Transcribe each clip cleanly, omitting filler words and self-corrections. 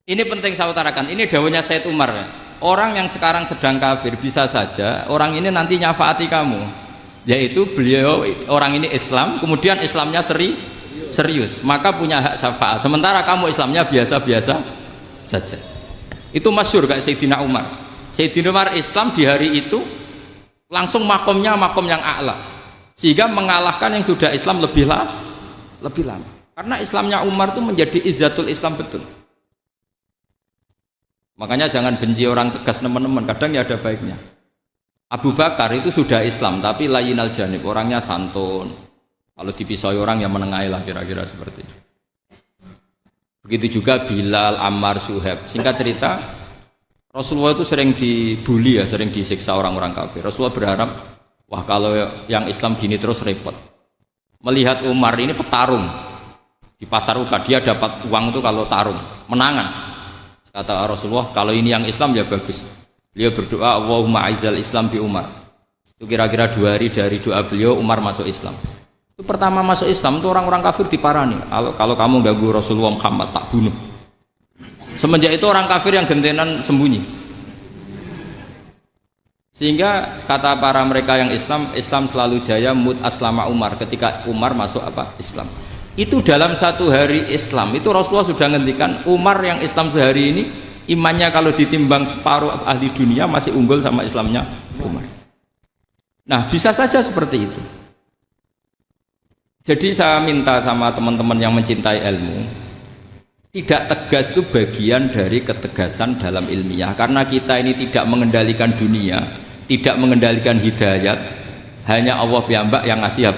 Ini penting saya utarakan. Ini dawuhnya Said Umar. Orang yang sekarang sedang kafir bisa saja orang ini nanti nyafaati kamu. Yaitu beliau orang ini Islam, kemudian Islamnya serius, maka punya hak syafaat. Sementara kamu Islamnya biasa-biasa saja. Itu masyhur kayak Sayyidina Umar. Sayyidina Umar Islam di hari itu langsung makomnya makom yang a'la, sehingga mengalahkan yang sudah Islam lebih lama. Karena Islamnya Umar itu menjadi izzatul Islam betul. Makanya jangan benci orang tegas teman-teman, kadang ya ada baiknya. Abu Bakar itu sudah Islam tapi layinal janib, orangnya santun. Kalau dipisoi orang yang menengahi lah kira-kira seperti itu. Begitu juga Bilal, Ammar, Suhaib. Singkat cerita, Rasulullah itu sering dibully ya, sering disiksa orang-orang kafir. Rasulullah berharap, wah kalau yang Islam gini terus repot. Melihat Umar ini petarung di pasar Uka, dia dapat uang itu kalau tarung, menangan. Kata Rasulullah, kalau ini yang Islam ya bagus. Beliau berdoa, Allahumma aizal Islam bi Umar. Itu kira-kira 2 hari dari doa beliau, Umar masuk Islam. Itu pertama masuk Islam itu orang-orang kafir diparani. Kalau kamu ganggu Rasulullah Muhammad tak bunuh. Semenjak itu orang kafir yang gentenan sembunyi. Sehingga kata para mereka yang Islam selalu jaya mut aslama Umar, ketika Umar masuk Islam. Itu dalam 1 hari Islam itu Rasulullah sudah ngendikan Umar yang Islam sehari ini imannya kalau ditimbang separuh ahli dunia masih unggul sama Islamnya Umar. Nah bisa saja seperti itu. Jadi saya minta sama teman-teman yang mencintai ilmu, tidak tegas itu bagian dari ketegasan dalam ilmiah. Karena kita ini tidak mengendalikan dunia, tidak mengendalikan hidayat, hanya Allah piyambak yang ngasih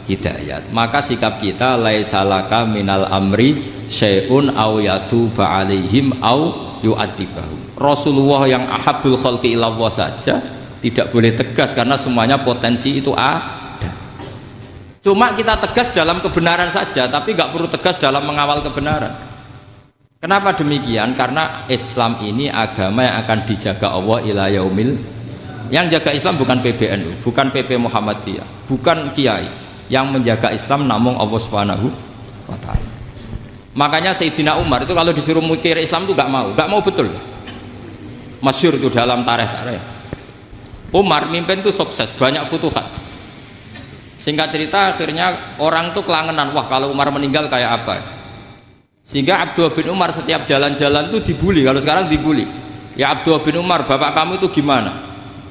hidayat. Maka sikap kita laisalaka minal amri syai'un aw yatuba alaihim aw yu'adzibahum. Rasulullah yang ahabul khalqi ilallah saja tidak boleh tegas karena semuanya potensi itu ada. Cuma kita tegas dalam kebenaran saja, tapi nggak perlu tegas dalam mengawal kebenaran. Kenapa demikian? Karena Islam ini agama yang akan dijaga Allah ila yaumil. Yang jaga Islam bukan PBNU, bukan PP Muhammadiyah, bukan kiai. Yang menjaga Islam namun Allah Subhanahu wa taala. Makanya Sayyidina Umar itu kalau disuruh mikir Islam itu nggak mau betul. Masyhur itu dalam tarikh. Umar mimpin itu sukses, banyak futuhat. Singkat cerita akhirnya orang tuh kelangenan, wah kalau Umar meninggal kayak apa. Sehingga Abdullah bin Umar setiap jalan-jalan tuh dibully. Kalau sekarang dibully, ya Abdullah bin Umar, bapak kamu itu gimana?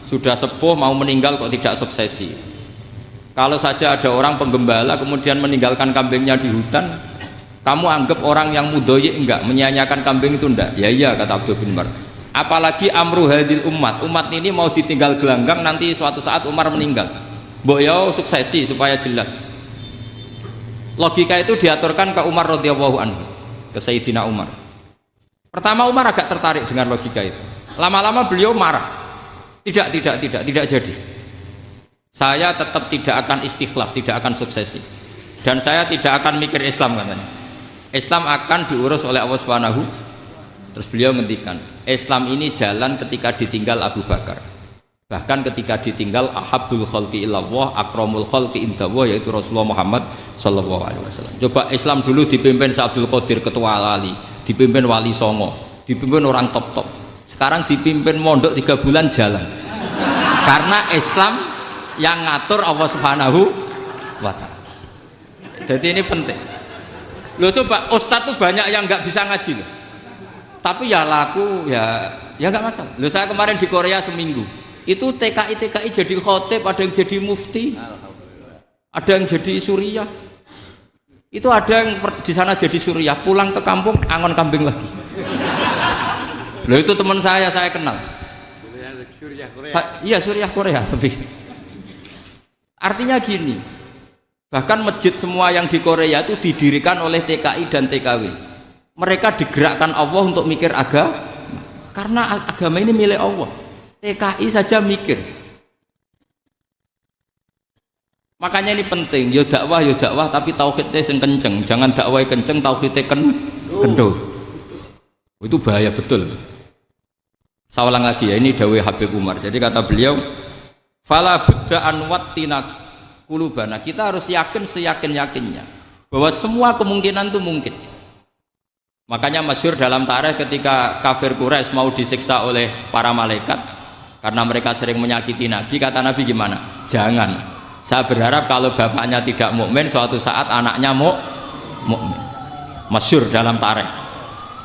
Sudah sepuh mau meninggal kok tidak suksesi. Kalau saja ada orang penggembala kemudian meninggalkan kambingnya di hutan, kamu anggap orang yang mudoyik enggak, menyanyiakan kambing itu enggak? Ya iya kata Abdullah bin Umar. Apalagi amru hadil umat ini mau ditinggal gelanggang, nanti suatu saat Umar meninggal. Mbok yo suksesi supaya jelas. Logika itu diaturkan ke Umar radhiyallahu anhu, ke Sayyidina Umar. Pertama Umar agak tertarik dengan logika itu. Lama-lama beliau marah. Tidak jadi. Saya tetap tidak akan istikhlaf, tidak akan suksesi. Dan saya tidak akan mikir Islam katanya. Islam akan diurus oleh Allah Subhanahu. Terus beliau ngendikan, Islam ini jalan ketika ditinggal Abu Bakar. Bahkan ketika ditinggal ahabul khalqi illallah akramul khalqi indallah, yaitu Rasulullah Muhammad sallallahu alaihi wasallam. Coba Islam dulu dipimpin Abdul Qadir ketua wali, dipimpin Wali Songo, dipimpin orang top. Sekarang dipimpin mondok 3 bulan jalan. Karena Islam yang ngatur Allah Subhanahu wa taala. Jadi ini penting. Loh coba ustadz tuh banyak yang nggak bisa ngaji loh. Tapi ya laku ya nggak masalah. Loh saya kemarin di Korea seminggu. Itu TKI jadi khotib, ada yang jadi mufti, ada yang jadi suriah. Itu ada yang di sana jadi suriah, pulang ke kampung angon kambing lagi. Loh itu teman saya kenal. Iya suriah Korea tapi. Artinya gini, bahkan masjid semua yang di Korea itu didirikan oleh TKI dan TKW. Mereka digerakkan Allah untuk mikir agama, karena agama ini milik Allah. TKI saja mikir. Makanya ini penting, yo dakwah tapi tauhidnya sing kenceng, jangan dakwah kenceng tauhidnya kendor. Itu bahaya betul. Saya ulang lagi ya, ini dawuh Habib Umar. Jadi kata beliau, fala budda an wattina qulubana. Kita harus yakin seyakin-yakinnya bahwa semua kemungkinan itu mungkin. Makanya masyhur dalam tarikh ketika kafir Quraisy mau disiksa oleh para malaikat karena mereka sering menyakiti Nabi, kata Nabi gimana? Jangan. Saya berharap kalau bapaknya tidak mukmin, suatu saat anaknya mukmin. Masyhur dalam tarikh.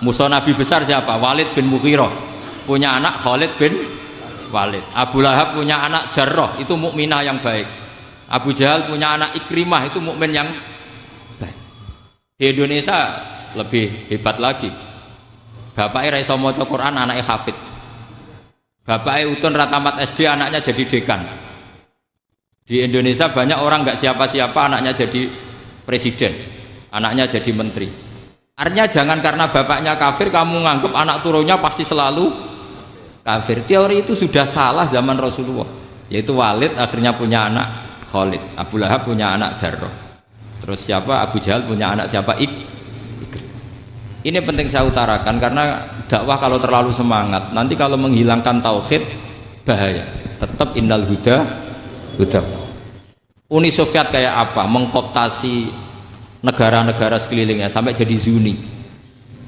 Musuh Nabi besar siapa? Walid bin Mughirah. Punya anak Khalid bin Walid. Abu Lahab punya anak Darrah, itu mukminah yang baik. Abu Jahal punya anak Ikrimah, itu mukmin yang baik. Di Indonesia lebih hebat lagi. Bapaknya raiso maca Quran, anaknya hafid. Bapaknya utun ratamat SD, anaknya jadi dekan. Di Indonesia banyak orang nggak siapa-siapa, anaknya jadi presiden, anaknya jadi menteri. Artinya jangan karena bapaknya kafir kamu nganggep anak turunnya pasti selalu kafir. Teori itu sudah salah zaman Rasulullah. Yaitu Walid akhirnya punya anak Khalid, Abu Lahab punya anak Darrah. Terus siapa? Abu Jahal punya anak siapa? Ini penting saya utarakan karena dakwah kalau terlalu semangat nanti kalau menghilangkan tauhid bahaya. Tetap innal huda. Uni Soviet kayak apa? Mengkooptasi negara-negara sekelilingnya sampai jadi Zuni.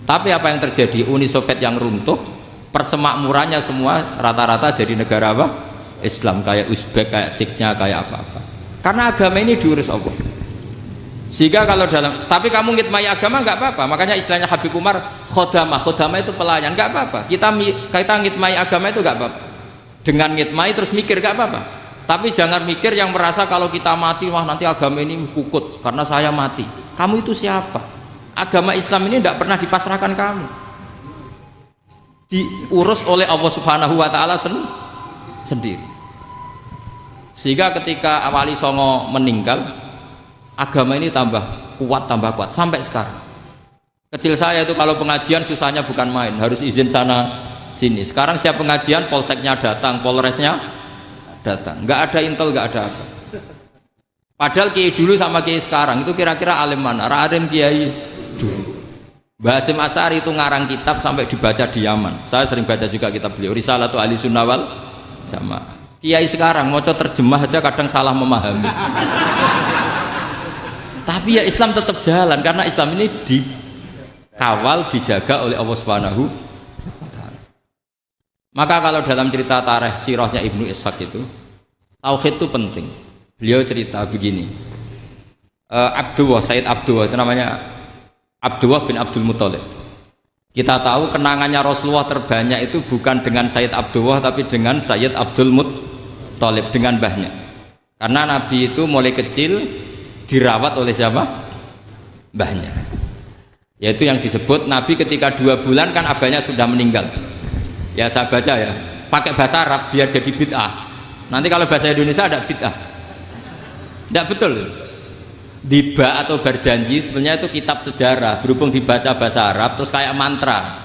Tapi apa yang terjadi? Uni Soviet yang runtuh, persemakmurannya semua rata-rata jadi negara apa? Islam, kayak Uzbek, kayak Ceknya, kayak apa-apa. Karena agama ini diurus Allah. Sehingga kalau dalam, tapi kamu ngitmai agama nggak apa-apa. Makanya istilahnya Habib Umar, khodamah itu pelayan, nggak apa-apa. Kita ngitmai agama itu nggak apa-apa. Dengan ngitmai terus mikir nggak apa-apa. Tapi jangan mikir yang merasa kalau kita mati, wah nanti agama ini kukut karena saya mati. Kamu itu siapa? Agama Islam ini tidak pernah dipasrahkan kamu. Diurus oleh Allah Subhanahu Wa Taala sendiri. Sehingga ketika Wali Songo meninggal, agama ini tambah kuat sampai sekarang. Kecil saya itu kalau pengajian susahnya bukan main, harus izin sana sini. Sekarang setiap pengajian polseknya datang, polresnya datang, nggak ada intel, nggak ada apa. Padahal kiai dulu sama kiai sekarang itu kira-kira alim mana? Alim kiai dulu. Mbah Hasyim Asy'ari itu ngarang kitab sampai dibaca di Yaman. Saya sering baca juga kitab beliau, Risalatu Ahli Sunnah wal Jamaah. Kiai sekarang mau terjemah aja kadang salah memahami. Tapi ya Islam tetap jalan karena Islam ini dikawal, dijaga oleh Allah Subhanahu wa Ta'ala. Maka kalau dalam cerita tarikh sirahnya Ibnu Ishaq itu, tauhid itu penting. Beliau cerita begini, Sayyid Abdullah itu namanya Abdullah bin Abdul Muthalib. Kita tahu kenangannya Rasulullah terbanyak itu bukan dengan Sayyid Abdullah tapi dengan Sayyid Abdul Muthalib, dengan mbahnya. Karena Nabi itu mulai kecil dirawat oleh siapa? Mbahnya. Yaitu yang disebut Nabi ketika 2 bulan kan abahnya sudah meninggal. Ya saya baca ya, pakai bahasa Arab biar jadi bid'ah. Nanti kalau bahasa Indonesia ada bid'ah. Tidak betul. Diba atau berjanji sebenarnya itu kitab sejarah, berhubung dibaca bahasa Arab terus kayak mantra.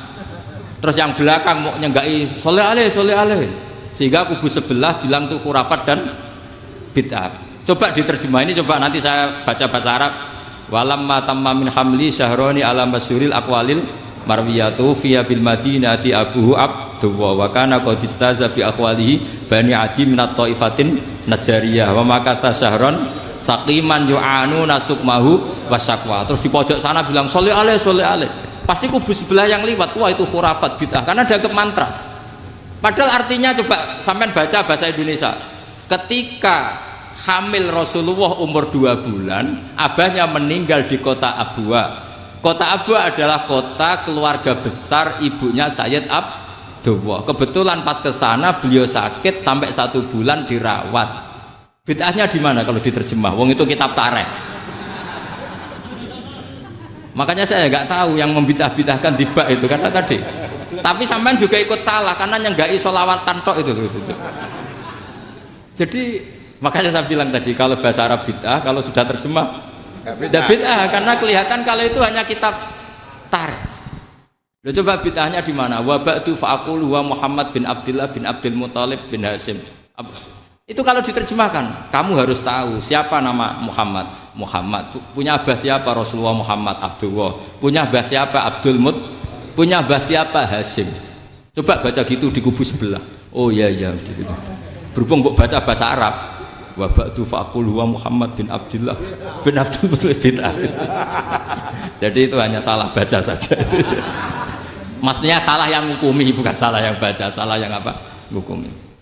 Terus yang belakang mau nyenggai soleh aleh sehingga kubu sebelah bilang tuh khurafat dan bid'ah. Coba diterjemah ini, coba nanti saya baca bahasa Arab. Walamma tamma min hamli syahroni ala masyhuril aqwalil marwiyatu fiya bil madinati abuhu Abdullah wa kana qad istaza bi aqwalihi bani adi minat taifatin najariyah wa makatha syahron saqiman yu'anu nasukmahu wasyaqwa. Terus di pojok sana bilang sholli alaihi pasti kubu sebelah yang liwat, wah itu khurafat bid'ah karena dianggap mantra. Padahal artinya coba sampean baca bahasa Indonesia. Ketika hamil Rasulullah umur 2 bulan, abahnya meninggal di kota Abwa. Kota Abwa adalah kota keluarga besar ibunya Sayyid Abdullah. Kebetulan pas ke sana beliau sakit sampai 1 bulan dirawat. Bid'ahnya di mana kalau diterjemah? Wong itu kitab tarikh. Makanya saya nggak tahu yang membidah-bidahkan tiba itu karena tadi. Tapi sampean juga ikut salah karena nyenggai sholawatan tok itu. Jadi makanya saya bilang tadi kalau bahasa Arab bid'ah, kalau sudah terjemah tidak bid'ah karena kelihatan kalau itu hanya kitab tarikh. Loh, coba bid'ahnya di mana? Wa ba'du fa'aqulu wa Muhammad bin Abdullah bin Abdul Muthalib bin Hasyim. Itu kalau diterjemahkan, kamu harus tahu siapa nama Muhammad. Muhammad punya abah siapa? Rasulullah Muhammad Abdullah. Punya abah siapa? Abdul Mut. Punya abah siapa? Hasyim. Coba baca gitu di kubu sebelah. Oh iya. Berhubung baca bahasa Arab, wa ba'du faqul huwa Muhammad bin Abdullah bin Abdul Muttalib bin Arif. Jadi itu hanya salah baca saja itu. Maksudnya salah yang hukumi, bukan salah yang baca, salah yang apa? Hukumi.